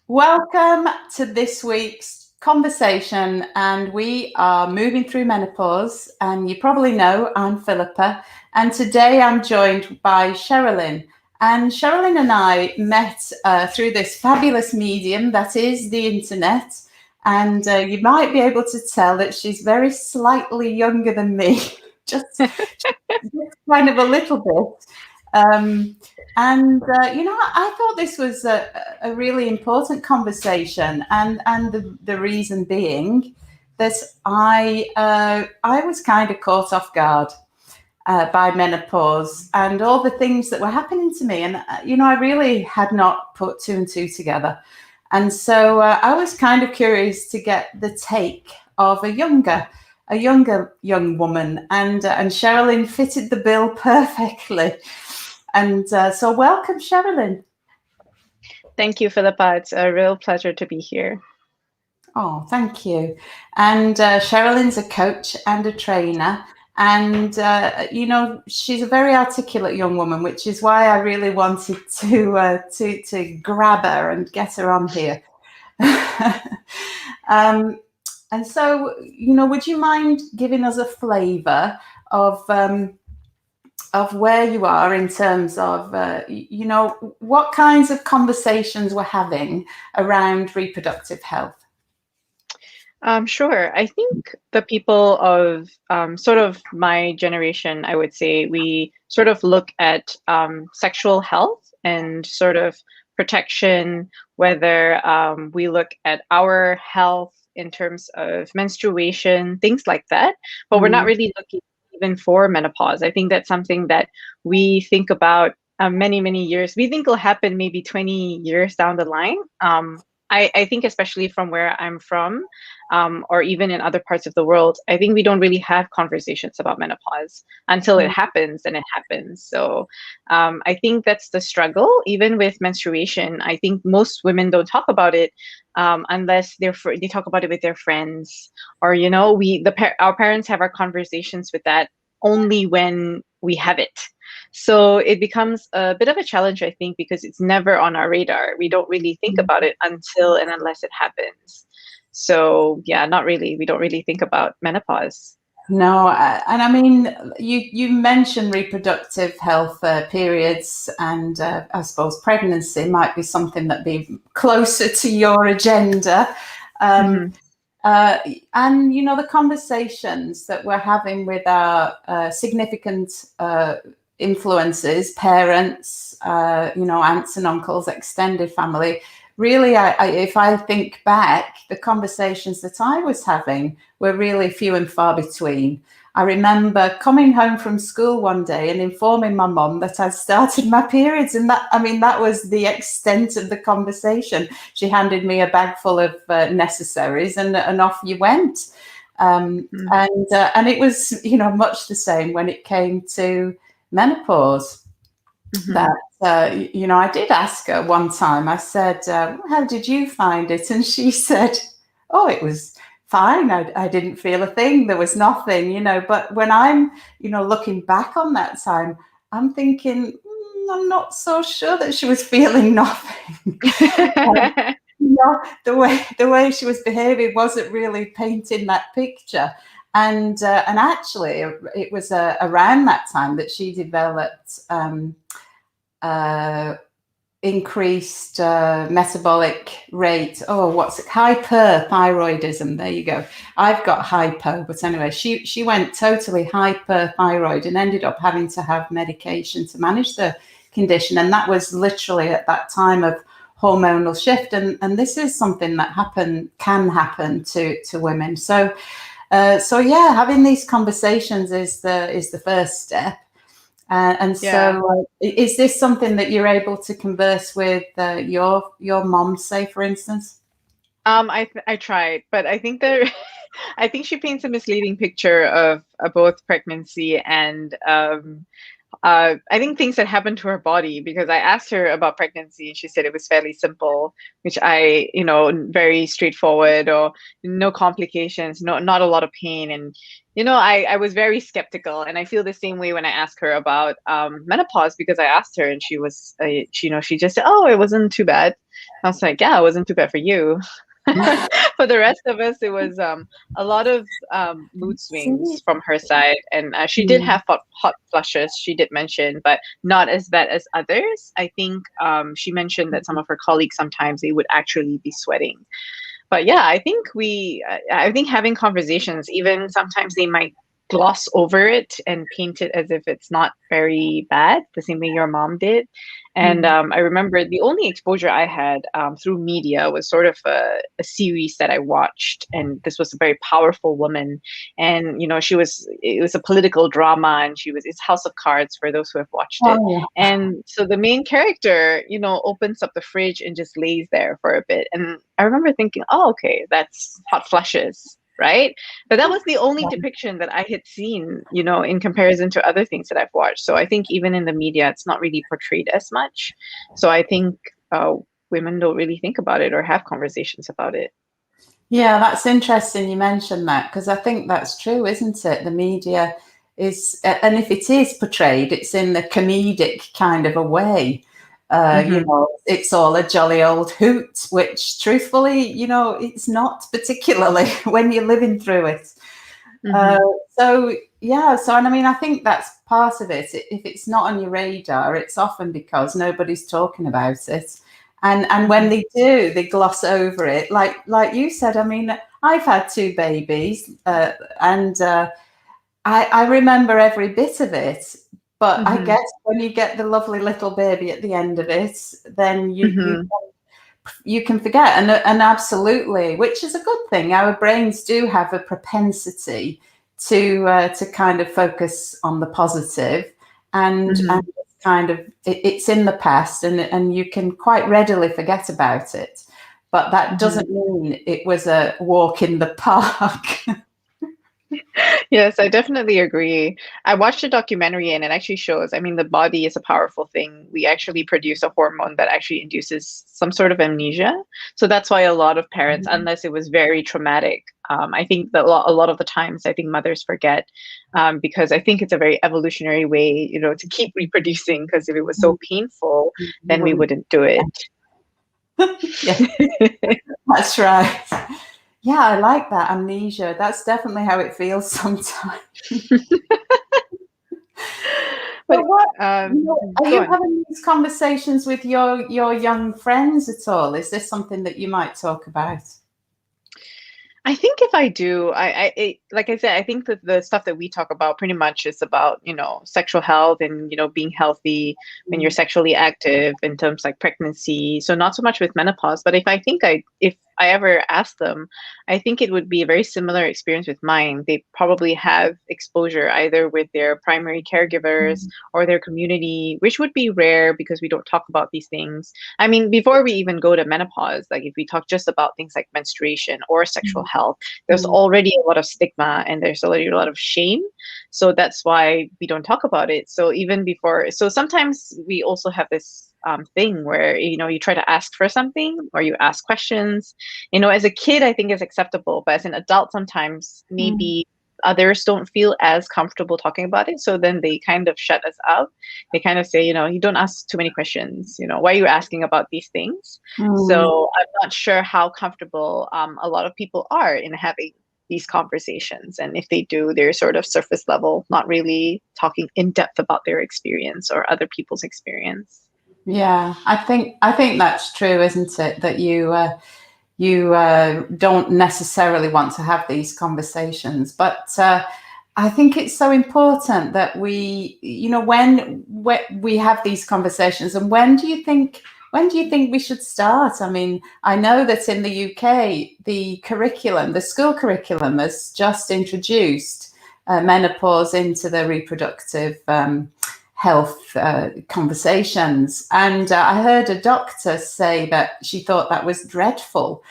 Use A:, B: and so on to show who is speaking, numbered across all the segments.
A: Welcome to this week's conversation, and we are moving through menopause. And you probably know I'm Philippa, and today I'm joined by Sherilyn. And Sherilyn and I met through this fabulous medium that is the internet. And you might be able to tell that she's very slightly younger than me, just kind of a little bit. I thought this was a really important conversation, and the reason being that I was kind of caught off guard by menopause and all the things that were happening to me, and I really had not put two and two together, and so I was kind of curious to get the take of a younger young woman, and Sheralin fitted the bill perfectly. And so welcome, Sherilyn.
B: Thank you, Philippa. It's a real pleasure to be here.
A: Oh, thank you. And Sherilyn's a coach and a trainer. And, she's a very articulate young woman, which is why I really wanted to grab her and get her on here. And so, would you mind giving us a flavour of where you are in terms of, what kinds of conversations we're having around reproductive health?
B: Sure. I think the people of sort of my generation, I would say, we sort of look at sexual health and sort of protection, whether we look at our health in terms of menstruation, things like that, but we're not really looking even for menopause. I think that's something that we think about many, many years. We think will happen maybe 20 years down the line. I think especially from where I'm from, or even in other parts of the world, I think we don't really have conversations about menopause until it happens, and it happens. So I think that's the struggle. Even with menstruation, I think most women don't talk about it unless they talk about it with their friends, or our parents have our conversations with that only when we have it. So it becomes a bit of a challenge, I think, because it's never on our radar. We don't really think about it until and unless it happens. So yeah, not really. We don't really think about menopause.
A: No, and I mean, you mentioned reproductive health periods, and I suppose pregnancy might be something that be closer to your agenda. And the conversations that we're having with our significant influences, parents, aunts and uncles, extended family. Really, if I think back, the conversations that I was having were really few and far between. I remember coming home from school one day and informing my mum that I'd started my periods, and that was the extent of the conversation. She handed me a bag full of necessaries, and off you went. And it was, much the same when it came to menopause. That I did ask her one time. I said, "How did you find it?" And she said, "Oh, it was fine. I didn't feel a thing. There was nothing, But when I'm, looking back on that time, I'm thinking, I'm not so sure that she was feeling nothing. The way she was behaving wasn't really painting that picture. And actually, it was around that time that she developed increased metabolic rate. Oh, what's it? Hyperthyroidism. There you go. I've got hypo, but anyway, she went totally hyperthyroid and ended up having to have medication to manage the condition. And that was literally at that time of hormonal shift. And this is something that can happen to women. So having these conversations is the first step. So is this something that you're able to converse with your mom, say, for instance?
B: I tried, but I think I think she paints a misleading picture of both pregnancy and I think things that happened to her body, because I asked her about pregnancy and she said it was fairly simple, which very straightforward, or no complications, not a lot of pain. And, I was very skeptical, and I feel the same way when I ask her about menopause, because I asked her and she was, she just said, oh, it wasn't too bad. I was like, yeah, it wasn't too bad for you. For the rest of us, it was a lot of mood swings
A: See?
B: from her side, and she did
A: Mm.
B: have hot flushes. She did mention, but not as bad as others. I think she mentioned that some of her colleagues sometimes they would actually be sweating. But yeah, I think having conversations, even sometimes they might gloss over it and paint it as if it's not very bad, the same way your mom did. And
A: Mm.
B: I remember the only exposure I had through media was sort of a series that I watched, and this was a very powerful woman, and it was a political drama, and it's House of Cards for those who have watched it.
A: Oh,
B: And so the main character, opens up the fridge and just lays there for a bit. And I remember thinking, oh, okay, that's hot flushes, right? But that was the only
A: yeah.
B: depiction that I had seen, in comparison to other things that I've watched. So I think even in the media, it's not really portrayed as much. So I think women don't really think about it or have conversations about it.
A: Yeah, that's interesting you mentioned that, because I think that's true, isn't it? The media is, and if it is portrayed, it's in the comedic kind of a way.
B: Mm-hmm.
A: It's all a jolly old hoot, which truthfully, it's not particularly when you're living through it. Uh,
B: Mm-hmm.
A: and I mean, I think that's part of it. If it's not on your radar, it's often because nobody's talking about it. And when
B: Mm-hmm.
A: they do, they gloss over it. Like you said, I mean, I've had two babies, and I remember every bit of it. But I
B: Mm-hmm.
A: guess when you get the lovely little baby at the end of it, then
B: Mm-hmm.
A: you can forget. And absolutely, which is a good thing. Our brains do have a propensity to kind of focus on the positive, and
B: Mm-hmm.
A: kind of it's in the past, and you can quite readily forget about it. But that
B: Mm-hmm.
A: doesn't mean it was a walk in the park.
B: Yes, I definitely agree. I watched a documentary and it actually shows, I mean, the body is a powerful thing. We actually produce a hormone that actually induces some sort of amnesia. So that's why a lot of parents, unless it was very traumatic, I think that a lot of the times, I think mothers forget because I think it's a very evolutionary way, to keep reproducing. Because if it was so painful,
A: You
B: then we
A: wouldn't.
B: wouldn't do it.
A: Yeah, that's right. Yeah, I like that amnesia. That's definitely how it feels sometimes.
B: But
A: But what are
B: go
A: you
B: on.
A: having these conversations with your young friends at all? Is this something that you might talk about?
B: I think if I do, like I said, I think that the stuff that we talk about pretty much is about, sexual health and, being healthy when you're
A: Mm.
B: sexually active in terms like pregnancy. So not so much with menopause, but if I ever ask them, I think it would be a very similar experience with mine. They probably have exposure either with their primary caregivers
A: Mm.
B: or their community, which would be rare because we don't talk about these things. I mean, before we even go to menopause, like if we talk just about things like menstruation or sexual health, there's
A: Mm.
B: already a lot of stigma and there's already a lot of shame. So that's why we don't talk about it. So even before, so sometimes we also have this thing where, you try to ask for something or you ask questions. As a kid, I think it's acceptable, but as an adult, sometimes
A: Mm.
B: maybe others don't feel as comfortable talking about it. So then they kind of shut us out. They kind of say, you don't ask too many questions. Why are you asking about these things?
A: Mm.
B: So I'm not sure how comfortable a lot of people are in having these conversations. And if they do, they're sort of surface level, not really talking in depth about their experience or other people's experience.
A: Yeah, I think that's true, isn't it? That you don't necessarily want to have these conversations, but I think it's so important that when we have these conversations. And when do you think we should start? I mean, I know that in the UK, the school curriculum has just introduced menopause into the reproductive health conversations. And I heard a doctor say that she thought that was dreadful,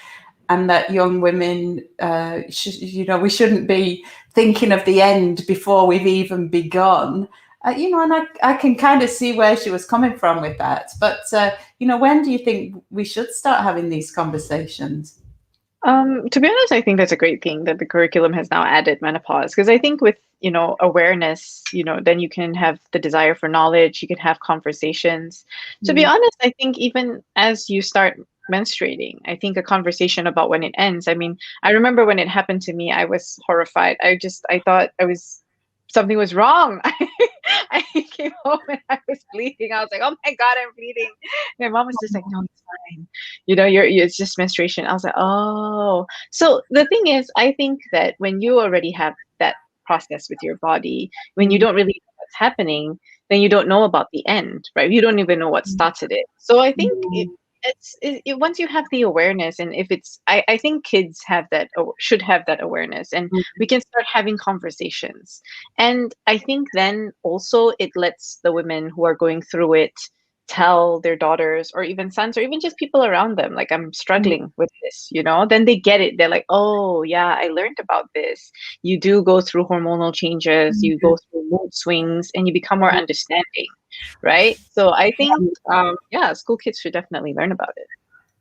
A: and that young women, we shouldn't be thinking of the end before we've even begun. And I can kind of see where she was coming from with that. But, when do you think we should start having these conversations?
B: To be honest, I think that's a great thing that the curriculum has now added menopause because I think with awareness, then you can have the desire for knowledge, you can have conversations. To be
A: Mm.
B: honest, I think even as you start menstruating. I think a conversation about when it ends. I mean, I remember when it happened to me, I was horrified. I thought something was wrong. I came home and I was bleeding. I was like, oh my God, I'm bleeding. My mom was just like, no, it's fine. It's just menstruation. I was like, oh. So the thing is, I think that when you already have that process with your body, when you
A: Mm.
B: don't really know what's happening, then you don't know about the end, right? You don't even know what started it. So I think once you have the awareness, and if I think kids have that, or should have that awareness, and we can start having conversations. And I think then also it lets the women who are going through it tell their daughters or even sons or even just people around them, like, I'm struggling with this, then they get it. They're like, oh yeah, I learned about this. You do go through hormonal changes, you go through mood swings, and you become more understanding, right? So I think, yeah, school kids should definitely learn about it.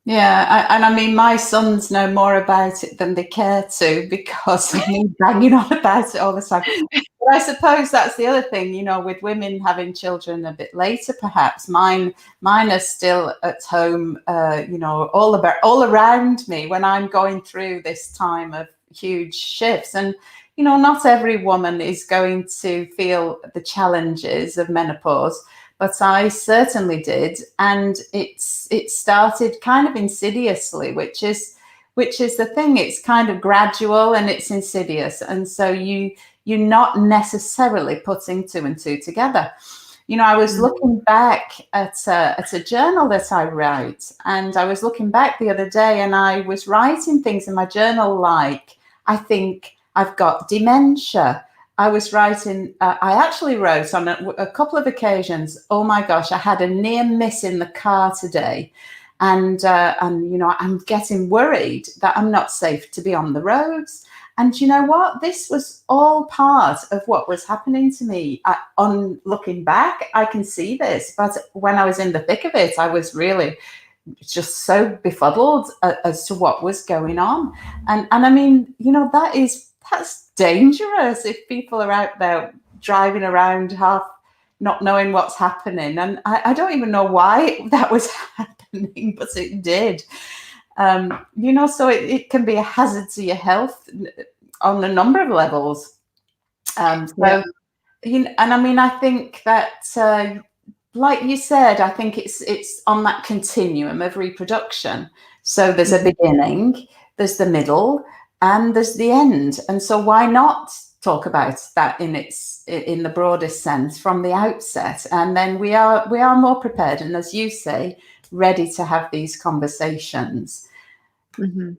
A: Yeah, and I mean, my sons know more about it than they care to because of me banging on about it all the time. But I suppose that's the other thing, with women having children a bit later, perhaps. Mine are still at home, all around me when I'm going through this time of huge shifts. And, not every woman is going to feel the challenges of menopause. But I certainly did, and it started kind of insidiously, which is the thing. It's kind of gradual and it's insidious, and so you're not necessarily putting two and two together. I was looking back at a journal that I write, and I was looking back the other day, and I was writing things in my journal like, I think I've got dementia. I was writing, I actually wrote on a couple of occasions, oh my gosh, I had a near miss in the car today. And I'm getting worried that I'm not safe to be on the roads. And you know what? This was all part of what was happening to me. On looking back, I can see this. But when I was in the thick of it, I was really just so befuddled as to what was going on. And I mean, that's dangerous if people are out there driving around half not knowing what's happening. And I don't even know why that was happening, but it did. So it can be a hazard to your health on a number of levels. And I mean, I think that, like you said, I think it's on that continuum of reproduction. So there's a beginning, there's the middle, and there's the end. And so why not talk about that in the broadest sense from the outset? And then we are more prepared, and as you say, ready to have these conversations. And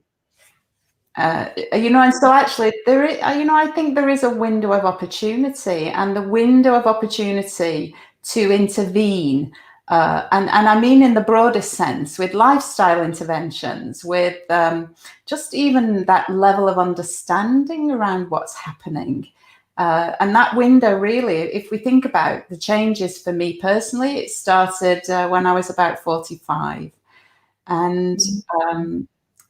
A: so actually there is, I think there is a window of opportunity, and the window of opportunity to intervene, and I mean in the broadest sense, with lifestyle interventions, with just even that level of understanding around what's happening. And that window, really, if we think about the changes for me personally, it started when I was about 45. And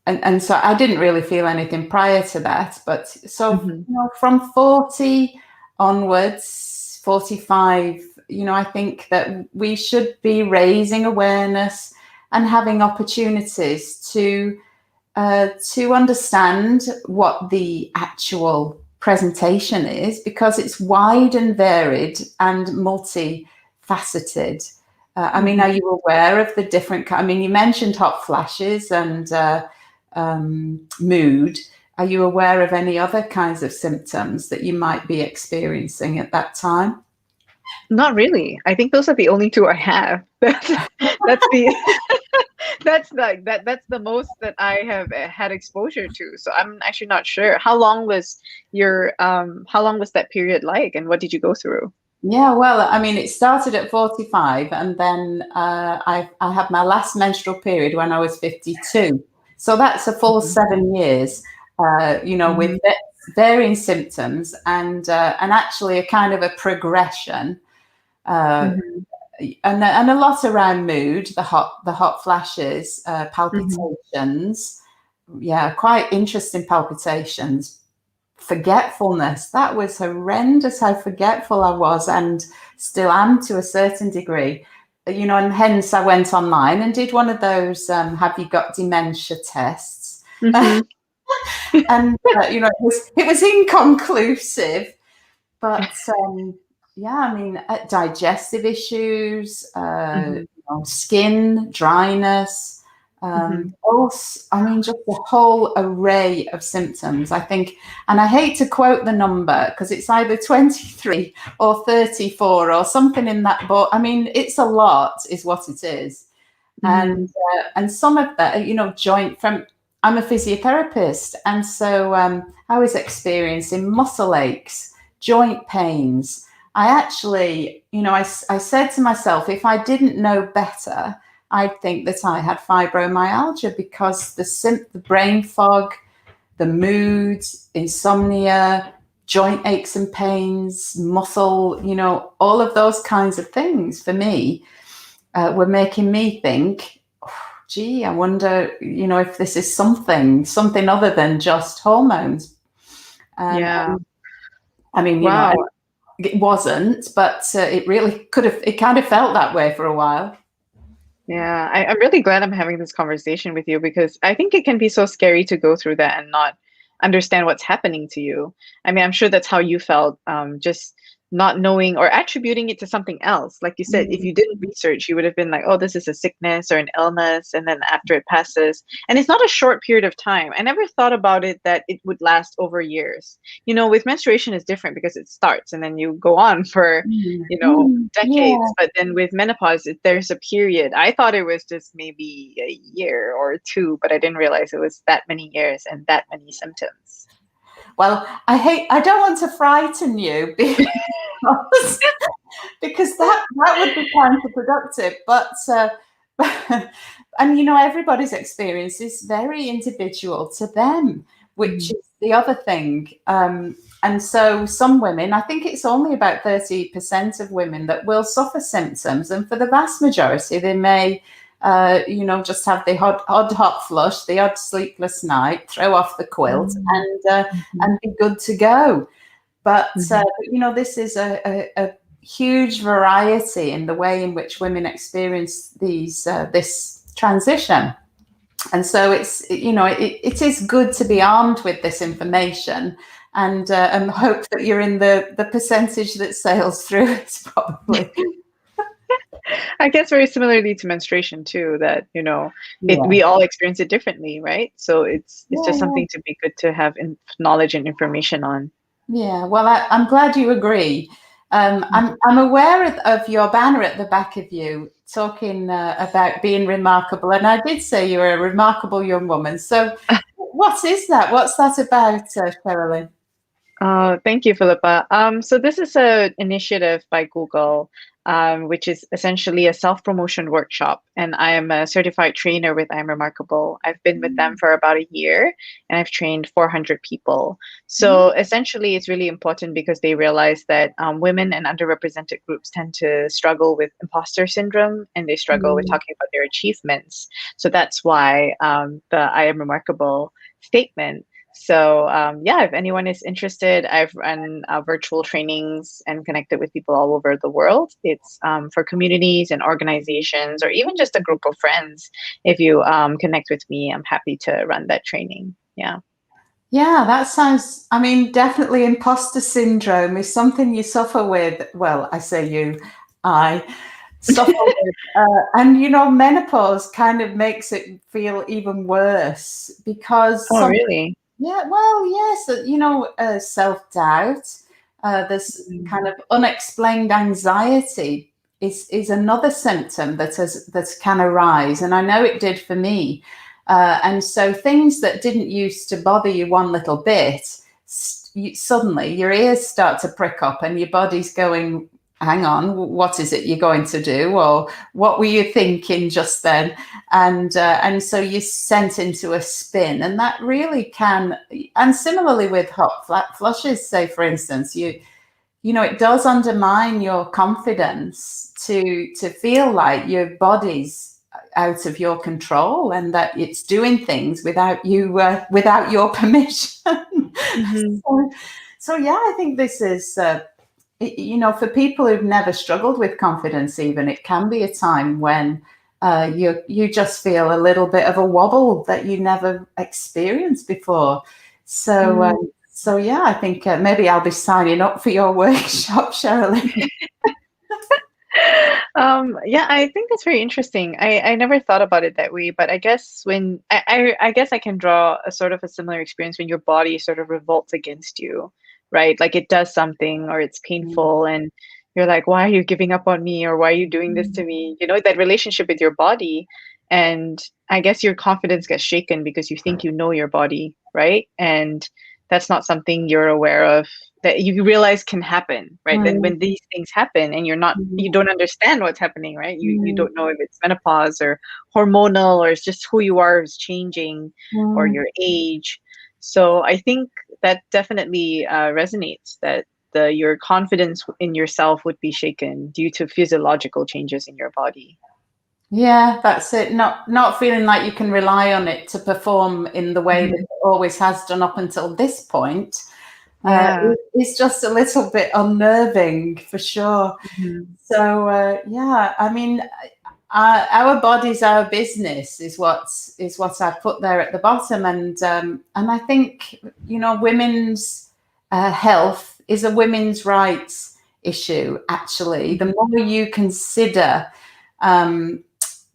A: and so I didn't really feel anything prior to that. But so, from 40 onwards, 45, I think that we should be raising awareness and having opportunities to understand what the actual presentation is, because it's wide and varied and multifaceted. I mean, are you aware of the different? I mean, you mentioned hot flashes and mood. Are you aware of any other kinds of symptoms that you might be experiencing at that time?
B: Not really. I think those are the only two I have. That's the that's the most that I have had exposure to. So I'm actually not sure. How long was that period like, and what did you go through?
A: Yeah, well, I mean, it started at 45, and then I had my last menstrual period when I was 52. So that's a full 7 years, with varying symptoms and actually a kind of a progression, and a lot around mood, the hot flashes, palpitations, yeah, quite interesting palpitations. Forgetfulness, that was horrendous how forgetful I was, and still am to a certain degree. and hence I went online and did one of those have you got dementia tests.
B: Mm-hmm.
A: And it was inconclusive, but yeah, I mean, digestive issues, skin dryness, also, I mean, just a whole array of symptoms, I think. And I hate to quote the number because it's either 23 or 34 or something in that, but I mean, it's a lot is what it is. And some of that, I'm a physiotherapist, and so I was experiencing muscle aches, joint pains. I actually, I said to myself, if I didn't know better, I'd think that I had fibromyalgia because the brain fog, the mood, insomnia, joint aches and pains, muscle, all of those kinds of things for me were making me think, gee, I wonder, if this is something other than just hormones.
B: Yeah.
A: I mean,
B: Wow.
A: It wasn't, but it really could have, it kind of felt that way for a while.
B: Yeah, I'm really glad I'm having this conversation with you because I think it can be so scary to go through that and not understand what's happening to you. I mean, I'm sure that's how you felt, just not knowing or attributing it to something else. Like you said, if you didn't research, you would have been like, oh, this is a sickness or an illness. And then after it passes, and it's not a short period of time. I never thought about it that it would last over years. With menstruation is different because it starts and then you go on for, decades.
A: Yeah.
B: But then with menopause, there's a period. I thought it was just maybe a year or two, but I didn't realize it was that many years and that many symptoms.
A: Well, I don't want to frighten you because that would be counterproductive. But and everybody's experience is very individual to them, which is the other thing. And so some women, I think it's only about 30% of women that will suffer symptoms, and for the vast majority, they may just have the odd hot flush, the odd sleepless night, throw off the quilt, and be good to go. But this is a huge variety in the way in which women experience this transition, and so it is good to be armed with this information and hope that you're in the percentage that sails through it, probably.
B: I guess very similarly to menstruation too, that we all experience it differently, right? So it's just something to be good to have knowledge and information on.
A: Yeah, well, I'm glad you agree. I'm aware of your banner at the back of you talking about being remarkable, and I did say you were a remarkable young woman. So, what is that? What's that about, Sheralin?
B: Thank you, Philippa. So this is an initiative by Google, which is essentially a self-promotion workshop. And I am a certified trainer with I'm Remarkable. I've been with them for about a year, and I've trained 400 people. So essentially, it's really important because they realize that women and underrepresented groups tend to struggle with imposter syndrome, and they struggle with talking about their achievements. So that's why the I Am Remarkable statement. So if anyone is interested, I've run virtual trainings and connected with people all over the world. It's for communities and organizations, or even just a group of friends. If you connect with me, I'm happy to run that training. Yeah.
A: Yeah, that sounds, I mean, definitely imposter syndrome is something you suffer with. Well, I say you, I suffer with. And, menopause kind of makes it feel even worse because
B: Oh, really?
A: Yeah, well, yes, self-doubt. There's kind of unexplained anxiety is another symptom that can arise, and I know it did for me. And so things that didn't used to bother you one little bit, suddenly your ears start to prick up, and your body's going, hang on, what is it you're going to do, or what were you thinking just then? And so you're sent into a spin, and that really can. And similarly with hot flushes, say for instance, it does undermine your confidence to feel like your body's out of your control and that it's doing things without your permission. So yeah, I think this is for people who've never struggled with confidence, even, it can be a time when you just feel a little bit of a wobble that you never experienced before. So yeah, I think maybe I'll be signing up for your workshop, Sheralin.
B: Yeah, I think that's very interesting. I never thought about it that way, but I guess when I guess I can draw a sort of a similar experience when your body sort of revolts against you, right? Like it does something or it's painful and you're like, why are you giving up on me or why are you doing this to me? You know, that relationship with your body. And I guess your confidence gets shaken because you think you know your body, right? And that's not something you're aware of that you realize can happen, right? Then when these things happen and you don't understand what's happening, right? You don't know if it's menopause or hormonal or it's just who you are is changing or your age. So I think that definitely resonates that your confidence in yourself would be shaken due to physiological changes in your body.
A: Yeah, that's it. Not feeling like you can rely on it to perform in the way that it always has done up until this point.
B: Yeah.
A: It's just a little bit unnerving for sure.
B: Mhm.
A: So yeah, I mean, our body's our business is what I put there at the bottom, and I think women's health is a women's rights issue. Actually, the more you consider um,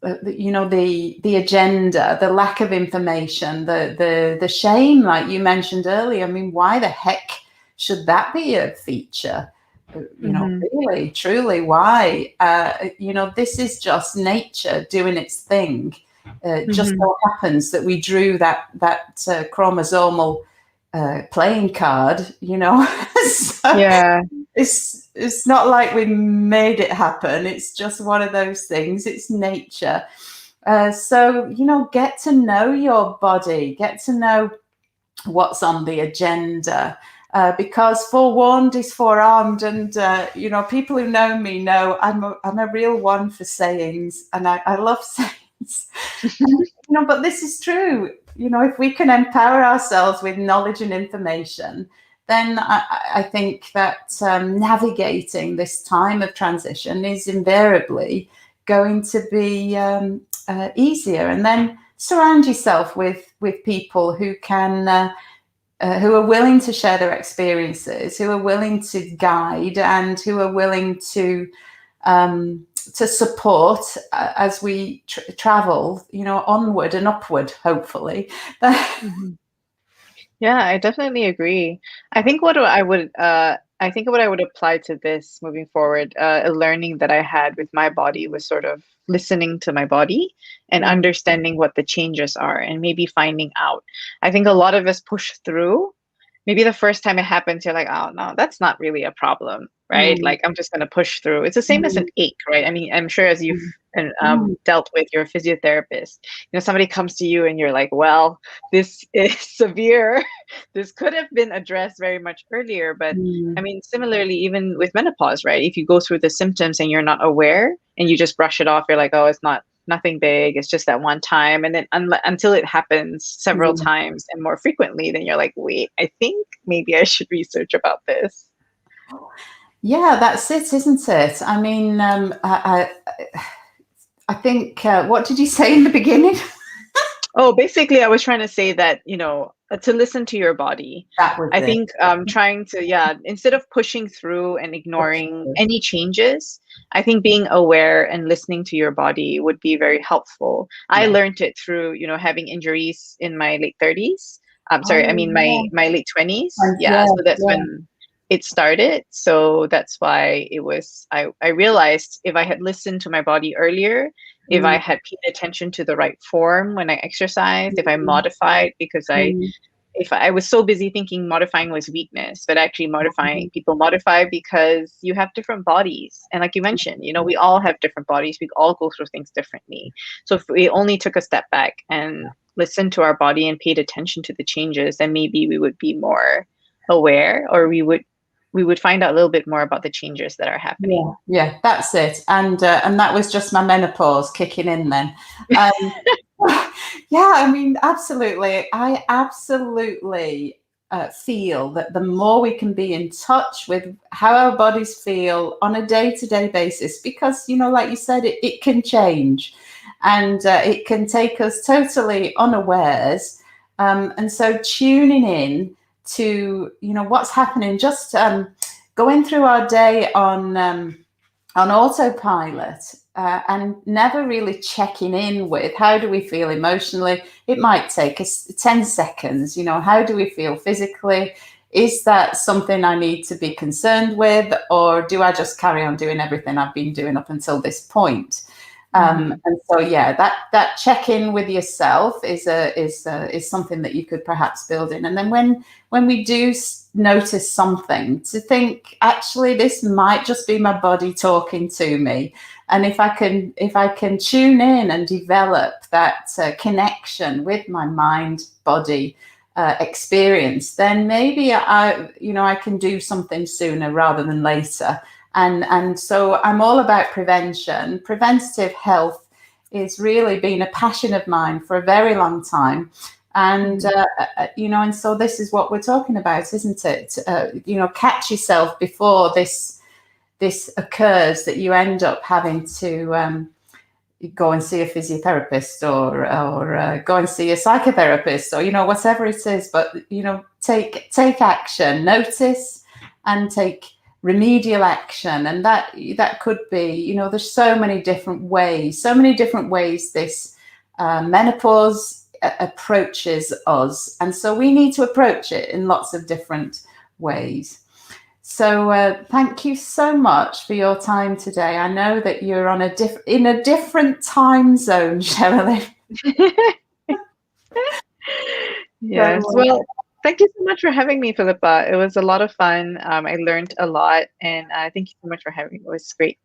A: the agenda, the lack of information, the shame, like you mentioned earlier. I mean, why the heck should that be a feature? Really, truly, why? This is just nature doing its thing. It just so happens that we drew that chromosomal playing card. So
B: Yeah.
A: it's not like we made it happen. It's just one of those things. It's nature. So get to know your body, get to know what's on the agenda, because forewarned is forearmed, and people who know me know I'm a real one for sayings, and I love sayings. But this is true. If we can empower ourselves with knowledge and information, then I think that navigating this time of transition is invariably going to be easier. And then surround yourself with people who can who are willing to share their experiences, who are willing to guide, and who are willing to support as we travel, onward and upward, hopefully.
B: Mhm. Yeah, I definitely agree. I think what I would apply to this moving forward, a learning that I had with my body was sort of listening to my body and understanding what the changes are and maybe finding out. I think a lot of us push through. Maybe the first time it happens, you're like, oh no, that's not really a problem, right?
A: Mm,
B: Like I'm just gonna push through. It's the same as an
A: mm,
B: ache, right? I mean, I'm sure as you've
A: mm,
B: dealt with your physiotherapist, somebody comes to you and you're like, well, this is severe. This could have been addressed very much earlier. But I
A: mm,
B: mean, similarly, even with menopause, right? If you go through the symptoms and you're not aware and you just brush it off, you're like, oh, it's not nothing big. It's just that one time. And then until it happens several
A: mm.
B: times and more frequently, then you're like, wait, I think maybe I should research about this.
A: Yeah, that's it, isn't it? I mean, I think, what did you say in the beginning?
B: Oh, basically, I was trying to say that, to listen to your body.
A: That was
B: I
A: it.
B: think trying to, yeah, instead of pushing through and ignoring any changes, I think being aware and listening to your body would be very helpful. I
A: Yeah.
B: learned it through, having injuries in my late 30s. Sorry, I
A: Oh,
B: mean my late 20s.
A: yeah.
B: Yeah,
A: Yeah,
B: so that's
A: yeah.
B: when it started. So that's why I realized if I had listened to my body earlier, if I
A: Mm,
B: had paid attention to the right form when I exercised, if I
A: mm,
B: modified, because
A: mm,
B: if I was so busy thinking modifying was weakness, but actually modifying,
A: mm,
B: people modify because you have different bodies. And like you mentioned, we all have different bodies. We all go through things differently. So if we only took a step back and listened to our body and paid attention to the changes, then maybe we would be more aware, or we would find out a little bit more about the changes that are
A: yeah,
B: happening.
A: yeah, that's it. And that was just my menopause kicking in then. Um, yeah, I mean, absolutely. I absolutely feel, that the more we can be in touch with how our bodies feel on a day-to-day basis, because, you know, like you said, it can change, and it can take us totally unawares. And so tuning in to, you know, what's happening, just going through our day on autopilot, and never really checking in with how do we feel emotionally. It might take us 10 seconds. You know, how do we feel physically? Is that something I need to be concerned with, or do I just carry on doing everything I've been doing up until this point? And so, yeah, that check in with yourself is something that you could perhaps build in. And then when we do notice something, to think, actually, this might just be my body talking to me. And if I can tune in and develop that connection with my mind body experience, then maybe I can do something sooner rather than later. And so I'm all about prevention. Preventative health is really been a passion of mine for a very long time. And, and so this is what we're talking about, isn't it? Catch yourself before this occurs, that you end up having to go and see a physiotherapist or go and see a psychotherapist, or, whatever it is. But, take action, notice and take remedial action. And that could be, there's so many different ways this menopause approaches us. And so we need to approach it in lots of different ways. So thank you so much for your time today. I know that you're on in a different time zone, Sheralin.
B: Yes. Well, thank you so much for having me, Philippa. It was a lot of fun. I learned a lot, and thank you so much for having me. It was great.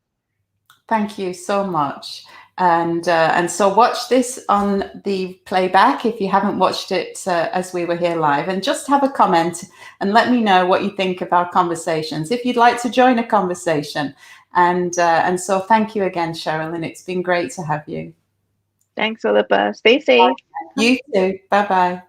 A: Thank you so much. And so watch this on the playback if you haven't watched it as we were here live, and just have a comment and let me know what you think of our conversations, if you'd like to join a conversation. And so thank you again, Sheralin. It's been great to have you.
B: Thanks, Philippa. Stay safe.
A: You too. Bye-bye.